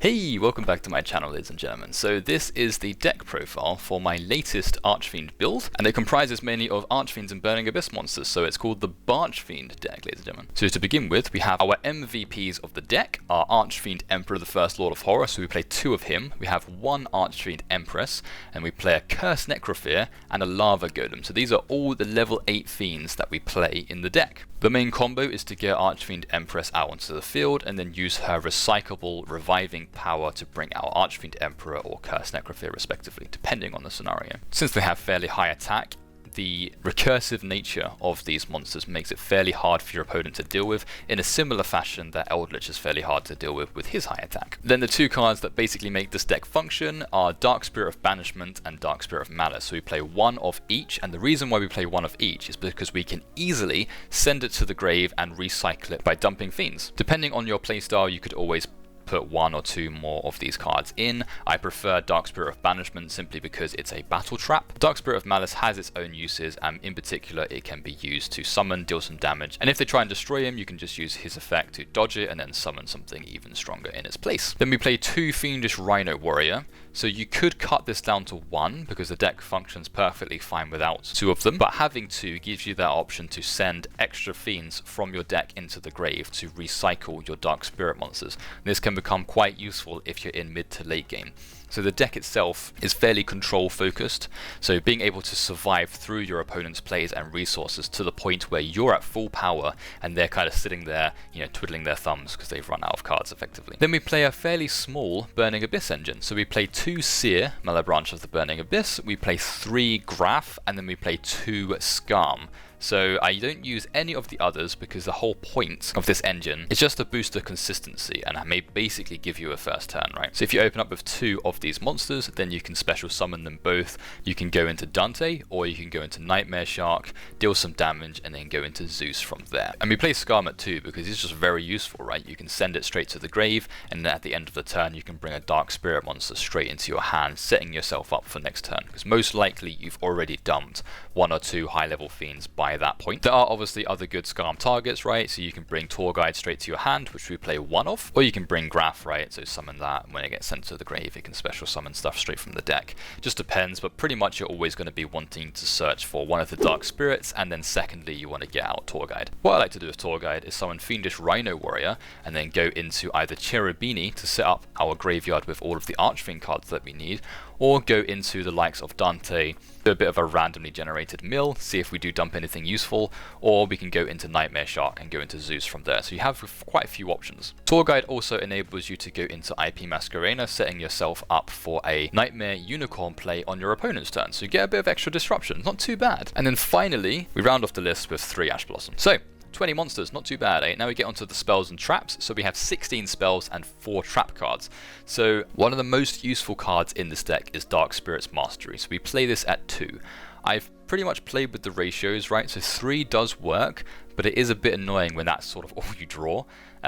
Hey, welcome back to my channel, ladies and gentlemen. So this is the deck profile for my latest Archfiend build, and it comprises mainly of Archfiends and Burning Abyss monsters, so it's called the BArchfiend deck, ladies and gentlemen. So to begin with, we have our MVPs of the deck, our Archfiend Emperor, the First Lord of Horror, so we play 2 of him. We have 1 Archfiend Empress, and we play a Cursed Necrophyr and a Lava Golem. So these are all the level 8 fiends that we play in the deck. The main combo is to get Archfiend Empress out onto the field and then use her recyclable reviving power to bring out Archfiend Emperor or Cursed Necrophyr respectively, depending on the scenario. Since they have fairly high attack, the recursive nature of these monsters makes it fairly hard for your opponent to deal with, in a similar fashion that Eldritch is fairly hard to deal with his high attack. Then the 2 cards that basically make this deck function are Dark Spirit of Banishment and Dark Spirit of Malice. So we play 1 of each, and the reason why we play 1 of each is because we can easily send it to the grave and recycle it by dumping fiends. Depending on your playstyle, you could always put 1 or 2 more of these cards in. I prefer Dark Spirit of Banishment simply because it's a battle trap. Dark Spirit of Malice has its own uses, and in particular it can be used to summon, deal some damage, and if they try and destroy him, you can just use his effect to dodge it and then summon something even stronger in its place. Then we play 2 Fiendish Rhino Warrior. So you could cut this down to 1 because the deck functions perfectly fine without 2 of them, but having 2 gives you that option to send extra fiends from your deck into the grave to recycle your Dark Spirit monsters. This can become quite useful if you're in mid to late game. So the deck itself is fairly control focused, so being able to survive through your opponent's plays and resources to the point where you're at full power and they're kind of sitting there, twiddling their thumbs because they've run out of cards effectively. Then we play a fairly small Burning Abyss engine, so we play 2 Seer, Mellow Branch of the Burning Abyss, we play 3 Graph, and then we play 2 Skarm. So I don't use any of the others because the whole point of this engine is just to boost the consistency and may basically give you a first turn, right? So if you open up with 2 of these monsters, then you can special summon them both. You can go into Dante, or you can go into Nightmare Shark, deal some damage, and then go into Zeus from there. And we play Skarm at 2 because it's just very useful, right? You can send it straight to the grave, and then at the end of the turn you can bring a Dark Spirit monster straight into your hand, setting yourself up for next turn, because most likely you've already dumped 1 or 2 high level fiends by that point. There are obviously other good Skarm targets, right? So you can bring Tour Guide straight to your hand, which we play 1 of, or you can bring Graph, right? So summon that, and when it gets sent to the grave, it can special summon stuff straight from the deck. Just depends, but pretty much you're always going to be wanting to search for one of the Dark Spirits, and then secondly, you want to get out Tour Guide. What I like to do with Tour Guide is summon Fiendish Rhino Warrior, and then go into either Cherubini to set up our graveyard with all of the Archfiend cards that we need, or go into the likes of Dante, do a bit of a randomly generated mill, see if we do dump anything useful, or we can go into Nightmare Shark and go into Zeus from there. So you have quite a few options. Tour Guide also enables you to go into IP Masquerena, setting yourself up for a Nightmare Unicorn play on your opponent's turn. So you get a bit of extra disruption, not too bad. And then finally, we round off the list with 3 Ash Blossom. So 20 monsters, not too bad, eh? Now we get onto the spells and traps. So we have 16 spells and 4 trap cards. So one of the most useful cards in this deck is Dark Spirit's Mastery. So we play this at 2. I've pretty much played with the ratios, right? So 3 does work, but it is a bit annoying when that's sort of all you draw.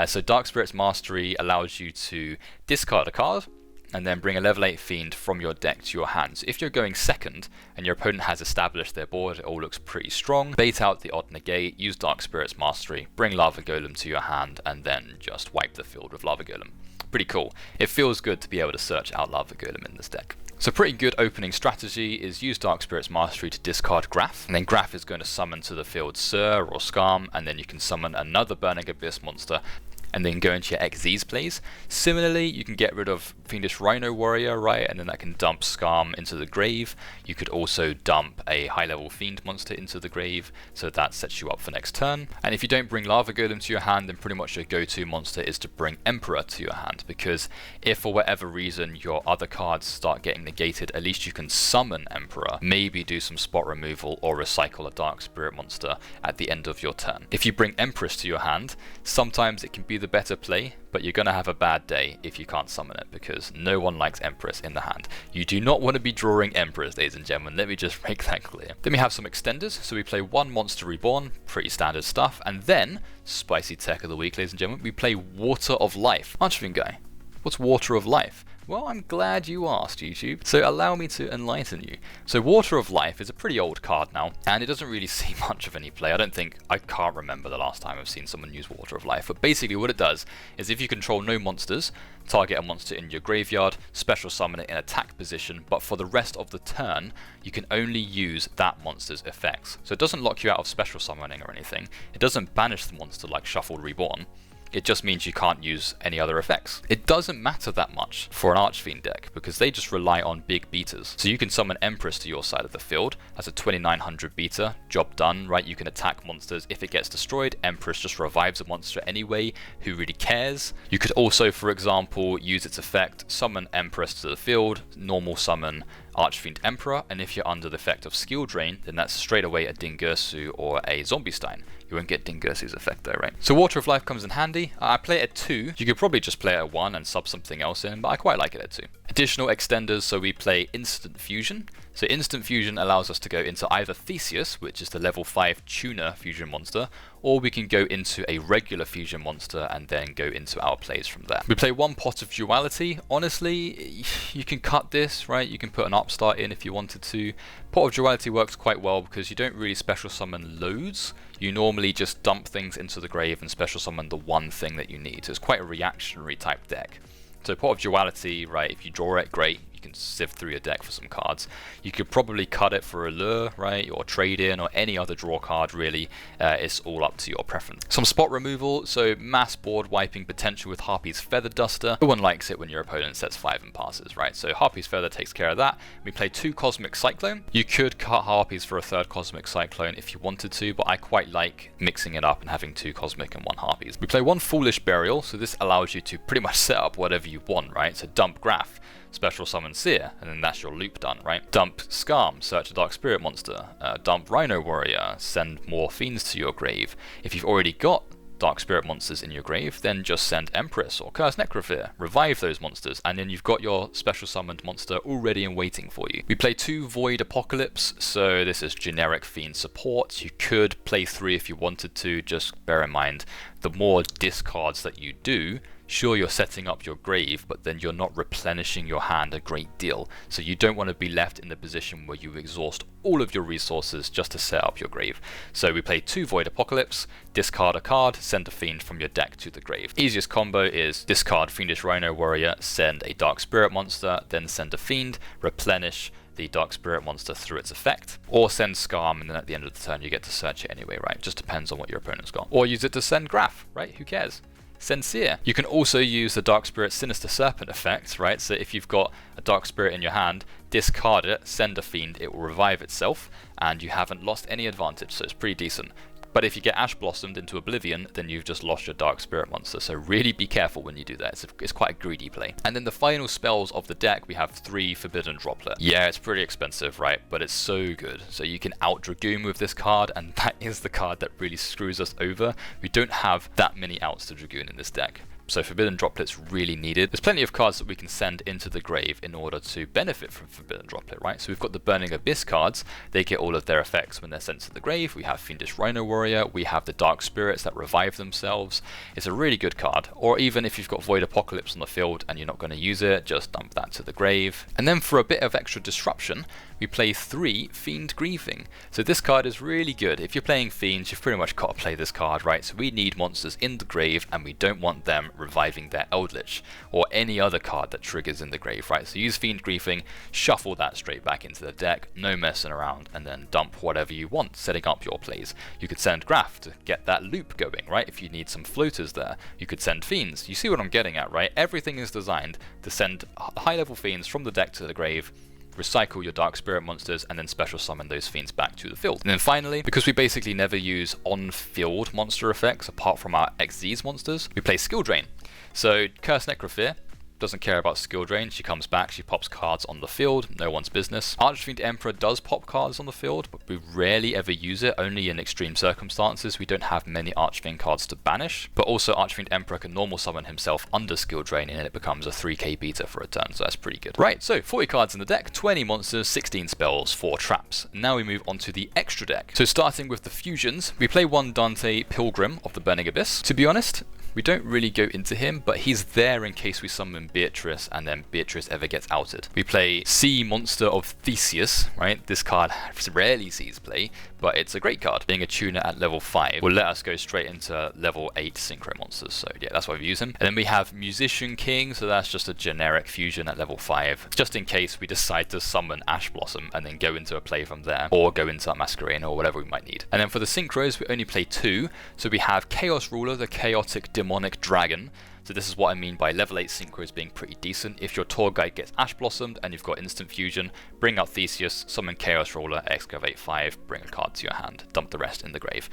So Dark Spirit's Mastery allows you to discard a card, and then bring a level 8 fiend from your deck to your hand. So if you're going second and your opponent has established their board, it all looks pretty strong. Bait out the odd negate, use Dark Spirit's Mastery, bring Lava Golem to your hand, and then just wipe the field with Lava Golem. Pretty cool. It feels good to be able to search out Lava Golem in this deck. So pretty good opening strategy is use Dark Spirit's Mastery to discard Graph, and then Graph is going to summon to the field Sir or Skarm, and then you can summon another Burning Abyss monster, and then go into your XZ's plays. Similarly, you can get rid of Fiendish Rhino Warrior, right, and then that can dump Skarm into the grave. You could also dump a high level fiend monster into the grave, so that sets you up for next turn. And if you don't bring Lava Golem to your hand, then pretty much your go-to monster is to bring Emperor to your hand, because if for whatever reason your other cards start getting negated, at least you can summon Emperor, maybe do some spot removal or recycle a Dark Spirit monster at the end of your turn. If you bring Empress to your hand, sometimes it can be the better play, but you're going to have a bad day if you can't summon it, because no one likes Empress in the hand. You do not want to be drawing Empress, ladies and gentlemen, let me just make that clear. Then we have some extenders, so we play 1 Monster Reborn, pretty standard stuff, and then, spicy tech of the week, ladies and gentlemen, we play Water of Life. Archfiend guy, what's Water of Life? Well, I'm glad you asked, YouTube. So allow me to enlighten you. So Water of Life is a pretty old card now, and it doesn't really see much of any play. I can't remember the last time I've seen someone use Water of Life, but basically what it does is if you control no monsters, target a monster in your graveyard, special summon it in attack position, but for the rest of the turn, you can only use that monster's effects. So it doesn't lock you out of special summoning or anything. It doesn't banish the monster like Shuffle Reborn. It just means you can't use any other effects. It doesn't matter that much for an Archfiend deck because they just rely on big beaters. So you can summon Empress to your side of the field as a 2900 beater, job done, right? You can attack monsters. If it gets destroyed, Empress just revives a monster anyway. Who really cares? You could also, for example, use its effect, summon Empress to the field, normal summon Archfiend Emperor, and if you're under the effect of skill drain, then that's straight away a Dingirsu or a Zombie Stein. You won't get Dingirsu's effect though, right? So Water of Life comes in handy. I play it at 2. You could probably just play it at 1 and sub something else in, but I quite like it at 2. Additional extenders, so we play Instant Fusion. So Instant Fusion allows us to go into either Theseus, which is the level 5 tuner fusion monster, or we can go into a regular fusion monster and then go into our plays from there. We play 1 Pot of Duality. Honestly, you can cut this, right? You can put an upstart in if you wanted to. Pot of Duality works quite well because you don't really special summon loads. You normally just dump things into the grave and special summon the one thing that you need. So it's quite a reactionary type deck. So Pot of Duality, right, if you draw it, great. You can sift through your deck for some cards. You could probably cut it for a lure, right, or trade in, or any other draw card, really. It's all up to your preference. Some spot removal, so mass board wiping potential with Harpy's Feather Duster. No one likes it when your opponent sets 5 and passes, right? So Harpy's Feather takes care of that. We play 2 Cosmic Cyclone. You could cut Harpies for a 3rd Cosmic Cyclone if you wanted to, but I quite like mixing it up and having 2 Cosmic and 1 Harpies. We play 1 Foolish Burial, so this allows you to pretty much set up whatever you want, right? So dump Graph, special summon Seer, and then that's your loop done, right? Dump Skarm, search a Dark Spirit monster. Dump Rhino Warrior, send more Fiends to your grave. If you've already got Dark Spirit monsters in your grave, then just send Empress or Curse Necrophir, revive those monsters, and then you've got your special summoned monster already and waiting for you. We play 2 Void Apocalypse, so this is generic Fiend support. You could play 3 if you wanted to, just bear in mind, the more discards that you do, sure, you're setting up your grave, but then you're not replenishing your hand a great deal. So you don't want to be left in the position where you exhaust all of your resources just to set up your grave. So we play 2 Void Apocalypse, discard a card, send a Fiend from your deck to the grave. Easiest combo is discard Fiendish Rhino Warrior, send a Dark Spirit monster, then send a Fiend, replenish the Dark Spirit monster through its effect, or send Skarm, and then at the end of the turn you get to search it anyway, right? Just depends on what your opponent's got. Or use it to send Graph, right? Who cares? Sincere. You can also use the Dark Spirit Sinister Serpent effect, right? So if you've got a Dark Spirit in your hand, discard it, send a Fiend, it will revive itself, and you haven't lost any advantage, so it's pretty decent. But if you get Ash Blossomed into Oblivion, then you've just lost your Dark Spirit monster, so really be careful when you do that. It's quite a greedy play. And then the final spells of the deck, we have 3 Forbidden Droplet. Yeah, it's pretty expensive, right? But it's so good. So you can out-Dragoon with this card, and that is the card that really screws us over. We don't have that many outs to Dragoon in this deck. So Forbidden Droplet's really needed. There's plenty of cards that we can send into the grave in order to benefit from Forbidden Droplet, right? So we've got the Burning Abyss cards. They get all of their effects when they're sent to the grave. We have Fiendish Rhino Warrior. We have the Dark Spirits that revive themselves. It's a really good card. Or even if you've got Void Apocalypse on the field and you're not going to use it, just dump that to the grave. And then for a bit of extra disruption, we play 3 Fiend Grieving. So this card is really good. If you're playing Fiends, you've pretty much got to play this card, right? So we need monsters in the grave and we don't want them reviving their Eldritch or any other card that triggers in the grave, right? So use Fiend Grieving, shuffle that straight back into the deck, no messing around, and then dump whatever you want, setting up your plays. You could send Graph to get that loop going, right? If you need some floaters there, you could send Fiends. You see what I'm getting at, right? Everything is designed to send high-level Fiends from the deck to the grave, recycle your Dark Spirit monsters, and then special summon those Fiends back to the field. And then finally, because we basically never use on-field monster effects apart from our XZ's monsters, we play Skill Drain. So Curse Necrophir doesn't care about skill drain. She comes back, she pops cards on the field, no one's business. Archfiend Emperor does pop cards on the field, but we rarely ever use it, only in extreme circumstances. We don't have many Archfiend cards to banish, but also Archfiend Emperor can normal summon himself under skill drain and it becomes a 3k beta for a turn, so that's pretty good. Right, so 40 cards in the deck, 20 monsters, 16 spells, 4 traps. Now we move on to the extra deck. So starting with the fusions, we play 1 Dante Pilgrim of the Burning Abyss. To be honest, we don't really go into him, but he's there in case we summon then Beatrice, and then Beatrice ever gets outed. We play Sea Monster of Theseus, right? This card rarely sees play, but it's a great card. Being a tuner at level 5 will let us go straight into level 8 synchro monsters, so yeah, that's why we use him. And then we have Musician King, so that's just a generic fusion at level 5, just in case we decide to summon Ash Blossom and then go into a play from there, or go into Masquerena or whatever we might need. And then for the synchros, we only play 2, so we have Chaos Ruler, the chaotic demonic dragon. So this is what I mean by level 8 synchros being pretty decent. If your tour guide gets Ash Blossomed and you've got instant fusion, bring out Theseus, summon Chaos Ruler, excavate 5, bring a card to your hand, dump the rest in the grave.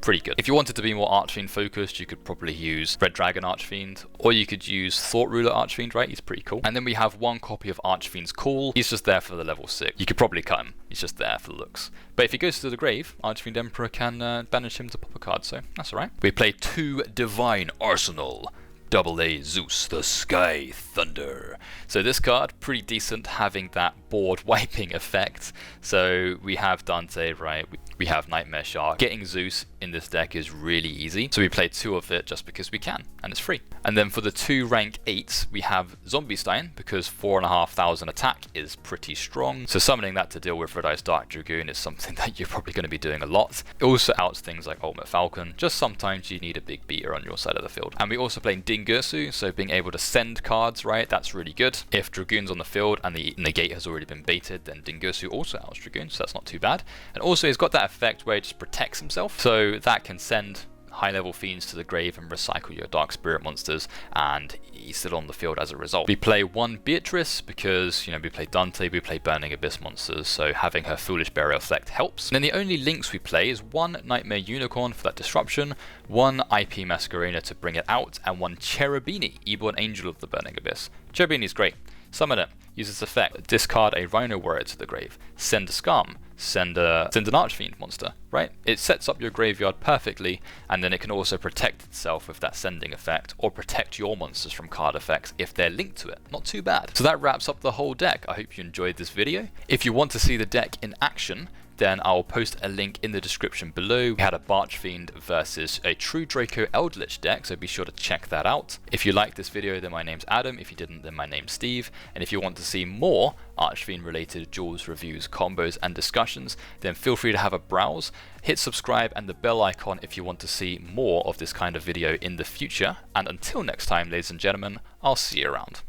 Pretty good. If you wanted to be more Archfiend focused, you could probably use Red Dragon Archfiend, or you could use Thought Ruler Archfiend, right? He's pretty cool. And then we have one copy of Archfiend's Call. He's just there for the level 6. You could probably cut him. He's just there for the looks. But if he goes to the grave, Archfiend Emperor can banish him to pop a card, so that's alright. We play 2 Divine Arsenal AA-Zeus, the Sky Thunder. So this card, pretty decent, having that board wiping effect. So we have Dante, right? We have Nightmare Shark. Getting Zeus in this deck is really easy. So we play 2 of it just because we can, and it's free. And then for the 2 rank 8s, we have Zombie Stein, because 4,500 attack is pretty strong. So summoning that to deal with Red Eyes Dark Dragoon is something that you're probably going to be doing a lot. It also outs things like Ultimate Falcon. Just sometimes you need a big beater on your side of the field. And we also play Dingirsu, so being able to send cards, right? That's really good. If Dragoon's on the field and the gate has already been baited, then Dingirsu also outs Dragoon, so that's not too bad. And also he's got that effect where it just protects himself, so that can send high level fiends to the grave and recycle your dark spirit monsters, and he's still on the field as a result. We play 1 Beatrice because, you know, we play Dante, we play Burning Abyss monsters, so having her Foolish Burial effect helps. And then the only links we play is 1 Nightmare Unicorn for that disruption, 1 IP Masquerena to bring it out, and 1 Cherubini, Eborn Angel of the Burning Abyss. Cherubini's great. Summon it, use its effect, discard a Rhino Warrior to the grave, send a Scum, send an Archfiend monster, right? It sets up your graveyard perfectly, and then it can also protect itself with that sending effect, or protect your monsters from card effects if they're linked to it. Not too bad. So that wraps up the whole deck. I hope you enjoyed this video. If you want to see the deck in action, then I'll post a link in the description below. We had a Barchfiend versus a True Draco Eldritch deck, so be sure to check that out. If you liked this video, then my name's Adam. If you didn't, then my name's Steve. And if you want to see more Archfiend related duels, reviews, combos, and discussions, then feel free to have a browse. Hit subscribe and the bell icon if you want to see more of this kind of video in the future. And until next time, ladies and gentlemen, I'll see you around.